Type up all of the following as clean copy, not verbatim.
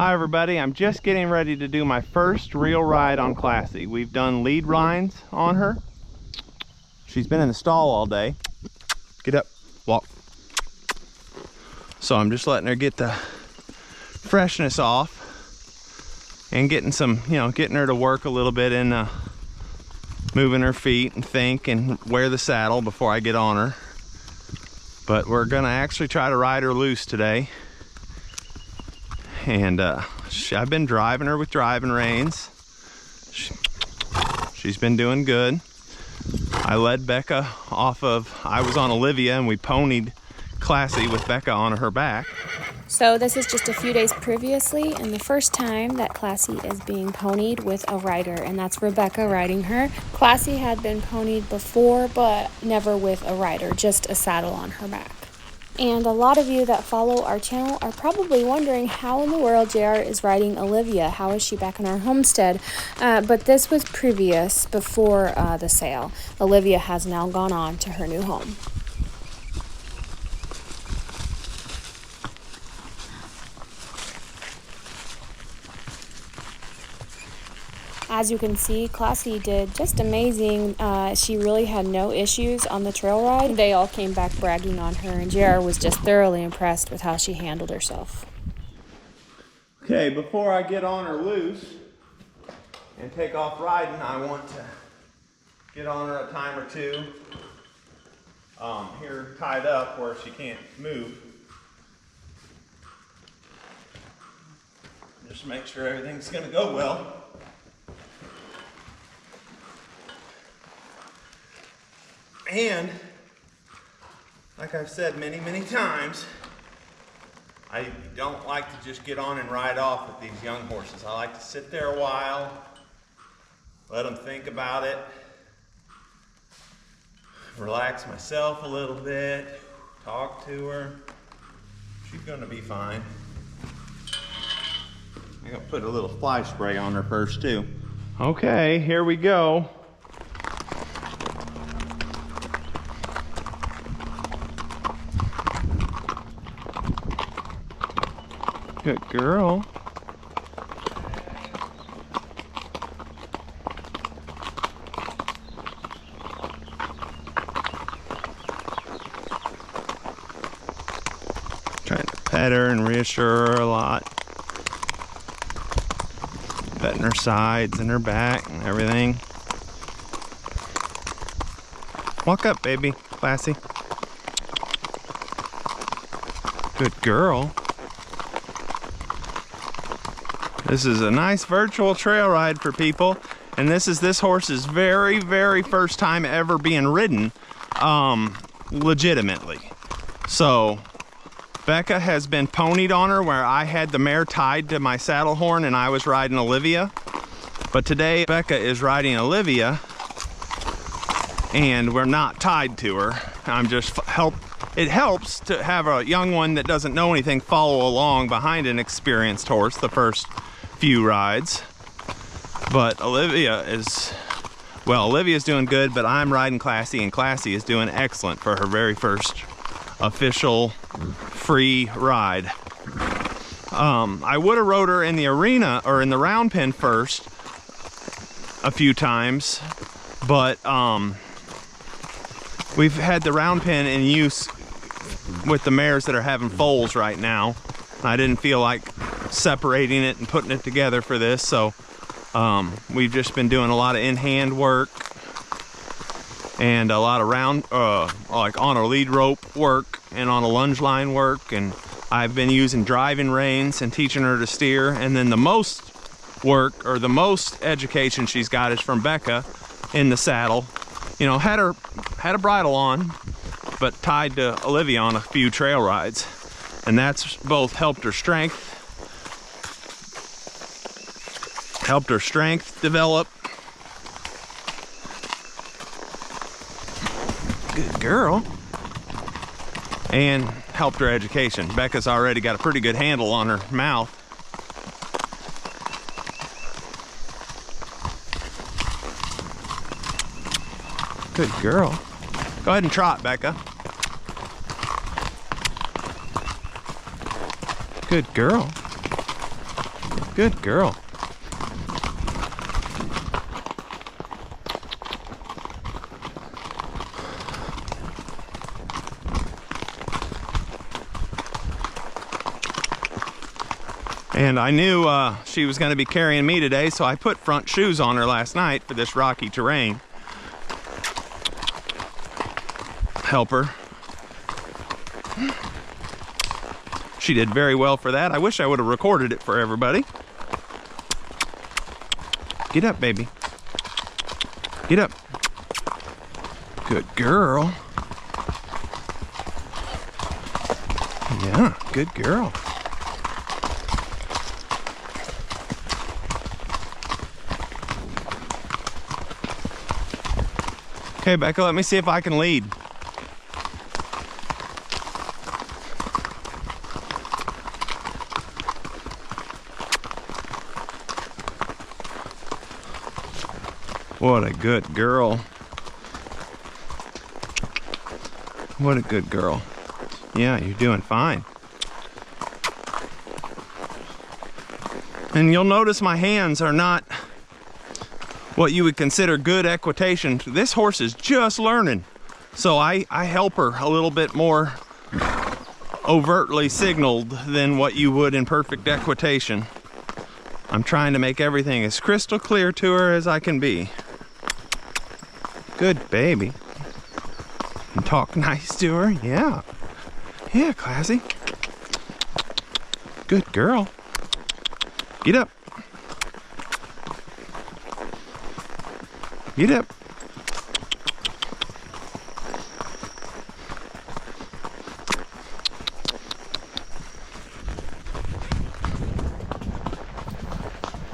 Hi everybody, I'm just getting ready to do my first real ride on Classy. We've done lead rides on her. She's been in the stall all day. Get up, walk. So I'm just letting her get the freshness off and getting some, getting her to work a little bit in moving her feet and think and wear the saddle before I get on her. But we're gonna actually try to ride her loose today. And I've been driving her with driving reins. She's been doing good. I led Becca off of, I was on Olivia and we ponied Classy with Becca on her back. So this is just a few days previously and the first time that Classy is being ponied with a rider, and that's Rebecca riding her. Classy had been ponied before, but never with a rider, just a saddle on her back. And a lot of you that follow our channel are probably wondering how in the world JR is riding Olivia. How is she back in our homestead? But this was previous, before the sale. Olivia has now gone on to her new home. As you can see, Classy did just amazing. She really had no issues on the trail ride. They all came back bragging on her, and JR was just thoroughly impressed with how she handled herself. Okay, before I get on her loose and take off riding, I want to get on her a time or two. Here tied up where she can't move. Just make sure everything's gonna go well. And, like I've said many times, I don't like to just get on and ride off with these young horses. I like to sit there a while, let them think about it, relax myself a little bit, talk to her. She's gonna be fine. I'm gonna put a little fly spray on her first too. Okay, here we go. Good girl. Trying to pet her and reassure her a lot. Petting her sides and her back and everything. Walk up, baby. Classy. Good girl. This is a nice virtual trail ride for people, and this is this horse's very first time ever being ridden legitimately. So Becca has been ponied on her where I had the mare tied to my saddle horn and I was riding Olivia. But today Becca is riding Olivia and we're not tied to her. I'm just it helps to have a young one that doesn't know anything follow along behind an experienced horse the first few rides. But Olivia's doing good, but I'm riding Classy, and Classy is doing excellent for her very first official free ride. I would have rode her in the arena or in the round pen first a few times, but we've had the round pen in use with the mares that are having foals right now. I didn't feel like separating it and putting it together for this, so we've just been doing a lot of in-hand work and a lot of like on a lead rope work and on a lunge line work, and I've been using driving reins and teaching her to steer. And then the most work, or the most education she's got, is from Becca in the saddle. Had a bridle on, but tied to Olivia on a few trail rides, and that's both helped her strength develop. Good girl. And helped her education. Becca's already got a pretty good handle on her mouth. Good girl. Go ahead and trot, Becca. Good girl. Good girl. And I knew she was going to be carrying me today, so I put front shoes on her last night for this rocky terrain. Help her. She did very well for that. I wish I would have recorded it for everybody. Get up, baby. Get up. Good girl. Yeah, good girl. Okay, Becca, let me see if I can lead. What a good girl. What a good girl. Yeah, you're doing fine. And you'll notice my hands are not what you would consider good equitation. This horse is just learning. So I help her a little bit more overtly signaled than what you would in perfect equitation. I'm trying to make everything as crystal clear to her as I can be. Good baby. And talk nice to her, yeah. Yeah, classy. Good girl. Get up. Get up.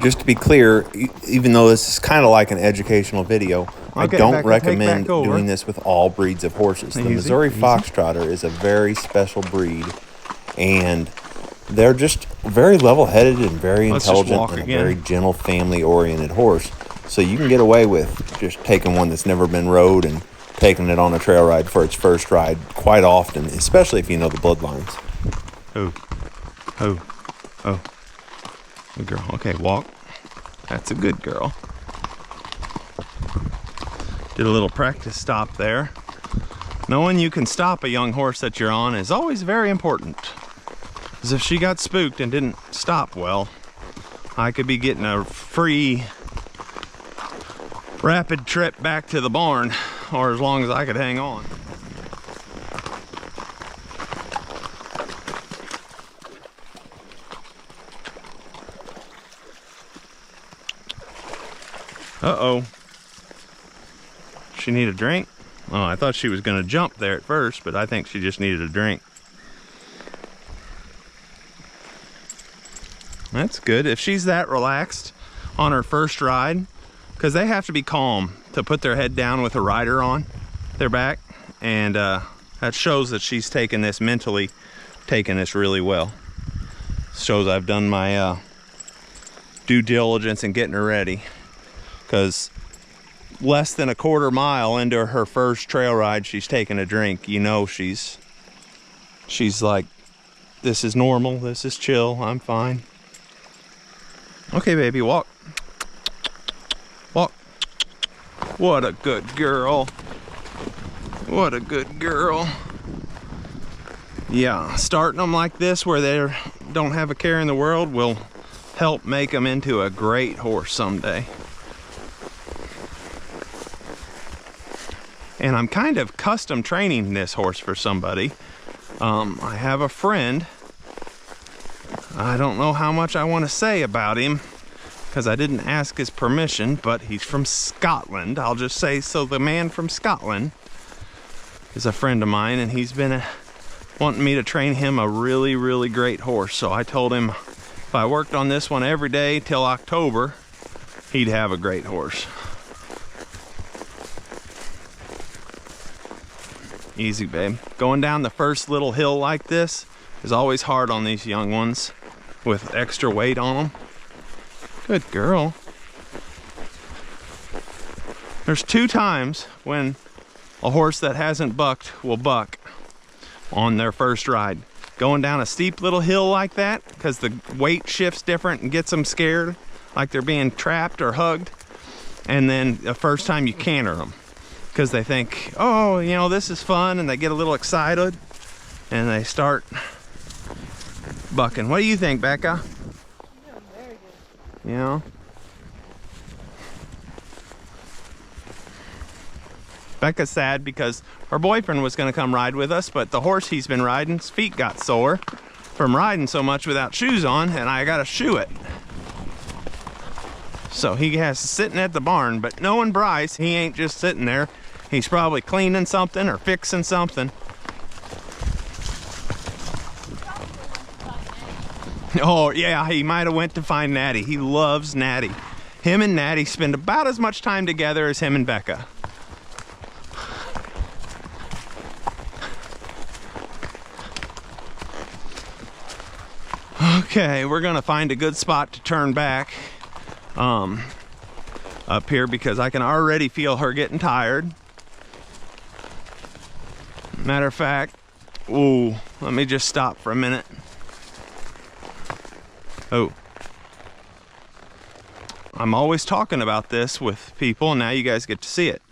Just to be clear, even though this is kind of like an educational video, I don't recommend doing this with all breeds of horses. The Missouri Foxtrotter is a very special breed, and they're just very level-headed and very intelligent and a very gentle, family-oriented horse. So you can get away with just taking one that's never been rode and taking it on a trail ride for its first ride quite often, especially if you know the bloodlines. Oh, oh, oh. Good girl. Okay, walk. That's a good girl. Did a little practice stop there. Knowing you can stop a young horse that you're on is always very important. Because if she got spooked and didn't stop well, I could be getting a free rapid trip back to the barn, or as long as I could hang on. Uh-oh. She need a drink? Oh, I thought she was gonna jump there at first, but I think she just needed a drink. That's good. If she's that relaxed on her first ride, because they have to be calm to put their head down with a rider on their back, and that shows that she's taken this mentally, taken this really well. Shows I've done my due diligence in getting her ready, because less than a quarter mile into her first trail ride, she's taking a drink. You know, she's like, this is normal, this is chill, I'm fine. Okay, baby, walk. Walk. What a good girl. What a good girl. Yeah, starting them like this where they don't have a care in the world will help make them into a great horse someday. And I'm kind of custom training this horse for somebody. I have a friend. I don't know how much I want to say about him because I didn't ask his permission, but he's from Scotland. I'll just say, so the man from Scotland is a friend of mine, and he's been wanting me to train him a really, really great horse. So I told him if I worked on this one every day till October, he'd have a great horse. Easy, babe. Going down the first little hill like this is always hard on these young ones with extra weight on them. Good girl. There's 2 times when a horse that hasn't bucked will buck on their first ride. going down a steep little hill like that, because the weight shifts different and gets them scared, like they're being trapped or hugged. And then the first time you canter them, because they think, oh, you know, this is fun, and they get a little excited and they start bucking. What do you think, Becca? Yeah, very good. You know? Becca's sad because her boyfriend was going to come ride with us, but the horse he's been riding, his feet got sore from riding so much without shoes on, and I got to shoe it. So he has sitting at the barn, but knowing Bryce, he ain't just sitting there. He's probably cleaning something or fixing something. Oh yeah, he might have went to find Natty. He loves Natty. Him and Natty spend about as much time together as him and Becca. Okay, we're gonna find a good spot to turn back up here, because I can already feel her getting tired. Matter of fact, ooh, let me just stop for a minute. Oh, I'm always talking about this with people, and now you guys get to see it.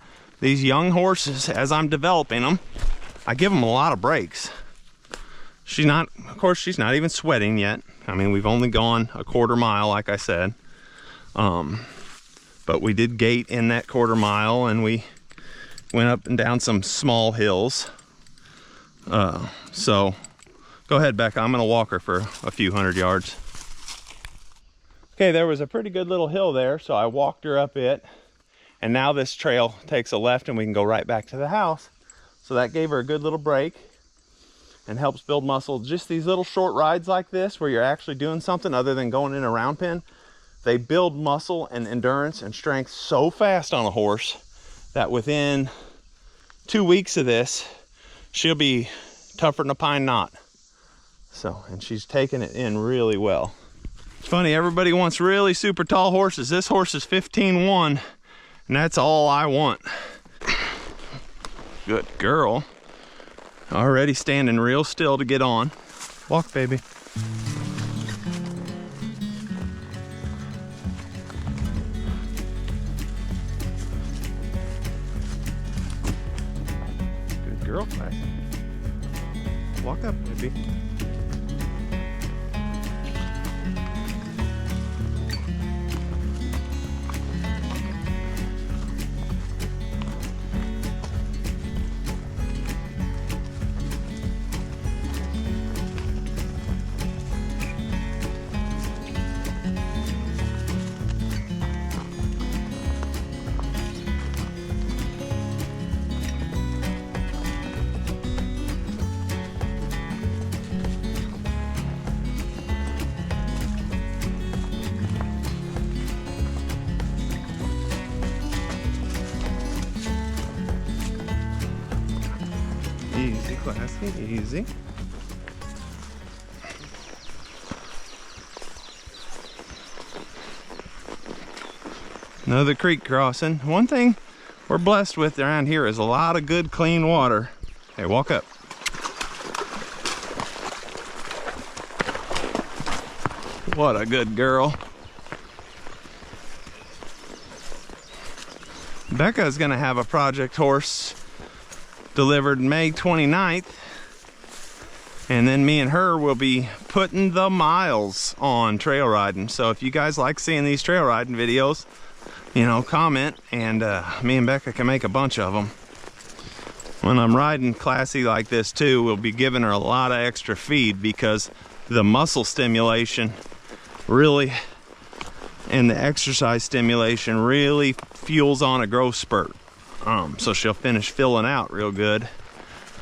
These young horses, as I'm developing them, I give them a lot of breaks. She's not, of course, she's not even sweating yet. I mean, we've only gone a quarter mile, like I said. But we did gate in that quarter mile, and we went up and down some small hills. So go ahead, Becca. I'm gonna walk her for a few hundred yards. Okay, there was a pretty good little hill there, so I walked her up it. And now this trail takes a left and we can go right back to the house. So that gave her a good little break and helps build muscle. Just these little short rides like this, where you're actually doing something other than going in a round pen, they build muscle and endurance and strength so fast on a horse that within 2 weeks of this, she'll be tougher than a pine knot. So, and she's taking it in really well. It's funny, everybody wants really super tall horses. This horse is 15-1, and that's all I want. Good girl. Already standing real still to get on. Walk, baby. Good girl, Classy. Walk up, baby. Easy, Classy, easy. Another creek crossing. One thing we're blessed with around here is a lot of good, clean water. Hey, walk up. What a good girl. Becca's gonna have a project horse delivered May 29th, and then me and her will be putting the miles on trail riding. So if you guys like seeing these trail riding videos, you know, comment, and me and Becca can make a bunch of them. When I'm riding Classy like this too, we'll be giving her a lot of extra feed, because the muscle stimulation really, and the exercise stimulation really fuels on a growth spurt. So she'll finish filling out real good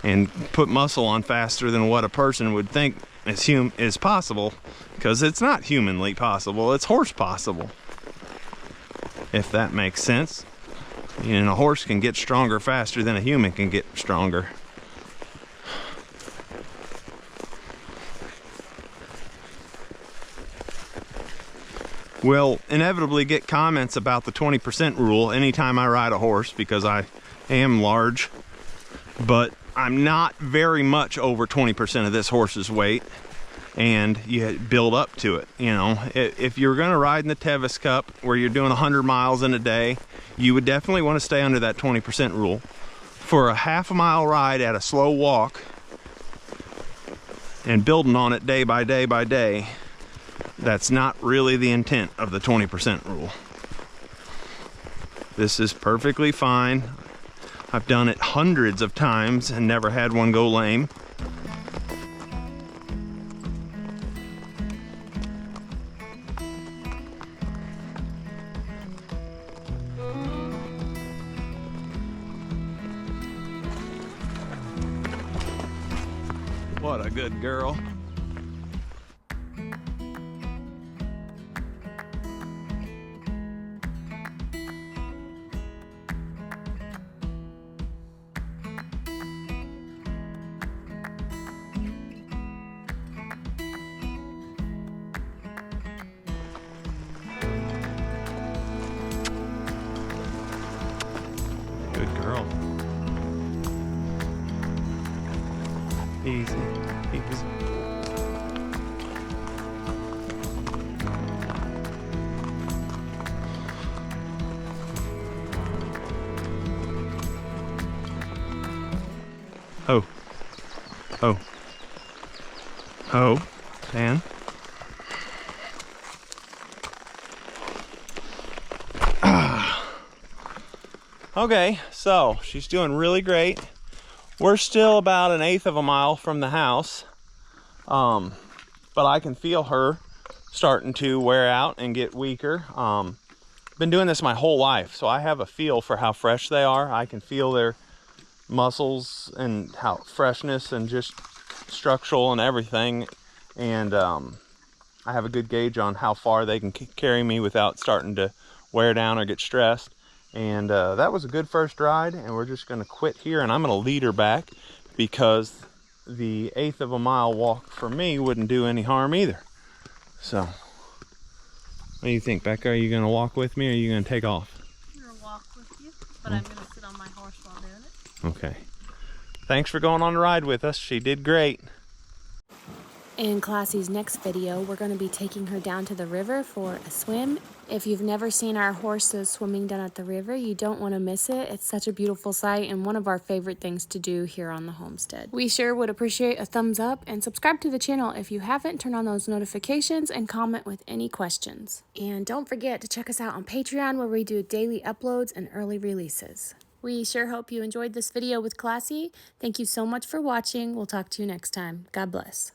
and put muscle on faster than what a person would think is possible, because it's not humanly possible, it's horse possible, if that makes sense. You know, a horse can get stronger faster than a human can get stronger. Will inevitably get comments about the 20% rule anytime I ride a horse, because I am large, but I'm not very much over 20% of this horse's weight, and you build up to it. You know, if you're going to ride in the Tevis Cup where you're doing 100 miles in a day, you would definitely want to stay under that 20% rule. For a half-a-mile ride at a slow walk and building on it day by day by day, that's not really the intent of the 20% rule. This is perfectly fine. I've done it hundreds of times and never had one go lame. What a good girl. Good girl. Easy, easy. Oh. Oh. Oh. Dan. Okay, so she's doing really great. We're still about 1/8 of a mile from the house, but I can feel her starting to wear out and get weaker. Been doing this my whole life, so I have a feel for how fresh they are. I can feel their muscles and how freshness and just structural and everything, and I have a good gauge on how far they can carry me without starting to wear down or get stressed. And that was a good first ride, and we're just going to quit here, and I'm going to lead her back because the 1/8 of a mile walk for me wouldn't do any harm either. So, what do you think, Becca? Are you going to walk with me, or are you going to take off? I'm going to walk with you, but I'm going to sit on my horse while doing it. Okay. Thanks for going on the ride with us. She did great. In Classy's next video, we're going to be taking her down to the river for a swim. If you've never seen our horses swimming down at the river, you don't want to miss it. It's such a beautiful sight and one of our favorite things to do here on the homestead. We sure would appreciate a thumbs up, and subscribe to the channel if you haven't. Turn on those notifications and comment with any questions. And don't forget to check us out on Patreon, where we do daily uploads and early releases. We sure hope you enjoyed this video with Classy. Thank you so much for watching. We'll talk to you next time. God bless.